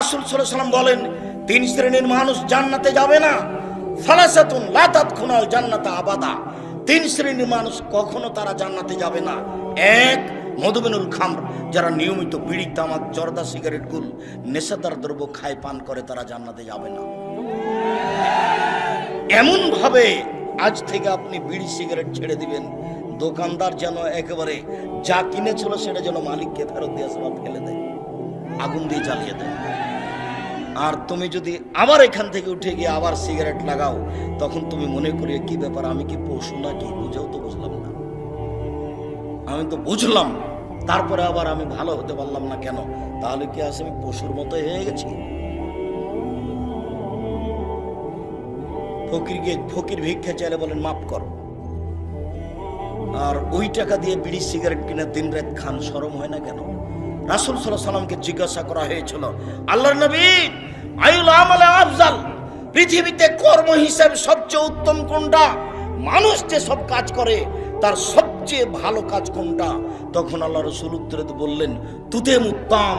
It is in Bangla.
রাসূল সাল্লাল্লাহু আলাইহি ওয়াসাল্লাম বলেন, তিন শ্রেণীর মানুষ জান্নাতে যাবে না। সালাসাতুন লা তাদখুলুল জান্নাতা আবাদা, তিন শ্রেণীর মানুষ কখনো তারা জান্নাতে যাবে না। এক, মধুমেনুল খামর, যারা নিয়মিত বিড়ি, তামাক, জর্দা, সিগারেট, গুল, নেশাদার দ্রব্য খায়, পান করে, তারা জান্নাতে যাবে না। এমন ভাবে আজ থেকে আপনি বিড়ি সিগারেট ছেড়ে দিবেন, দোকানদার যেন একেবারে যা কিনেছিল সেটা যেন মালিককে ফেরত দিয়ে সব ফেলে দেয়, আগুন দিয়ে জ্বালিয়ে দেয়। আর তুমি যদি আবার এখান থেকে উঠে গিয়ে আবার সিগারেট লাগাও, তখন তুমি মনে করিয়ে কি ব্যাপার, আমি কি পশু নাকি? বুঝেও তো বুঝলাম না, আমি তো বুঝলাম, তারপরে আবার আমি ভালো হতে পারলাম না কেন? তাহলে কি আছে আমি পশুর মতো হয়ে গেছি? ফকির ভিক্ষা চাইলে বলেন মাফ কর, আর ওই টাকা দিয়ে বিড়ি সিগারেট কিনে দিন রাত খান, শরম হয় না কেন? রাসূল সাল্লাল্লাহু আলাইহি ওয়াসাল্লামকে জিজ্ঞাসা করা হয়েছিল, আল্লাহর নবী, আইউল আমালে আফজাল, পৃথিবীতে কর্ম হিসাবে সবচেয়ে উত্তম কোনটা? মানুষ যে সব কাজ করে তার সবচেয়ে ভালো কাজ কোনটা? তখন আল্লাহ রাসূল উত্তরে বললেন, তুতে মুত্তাম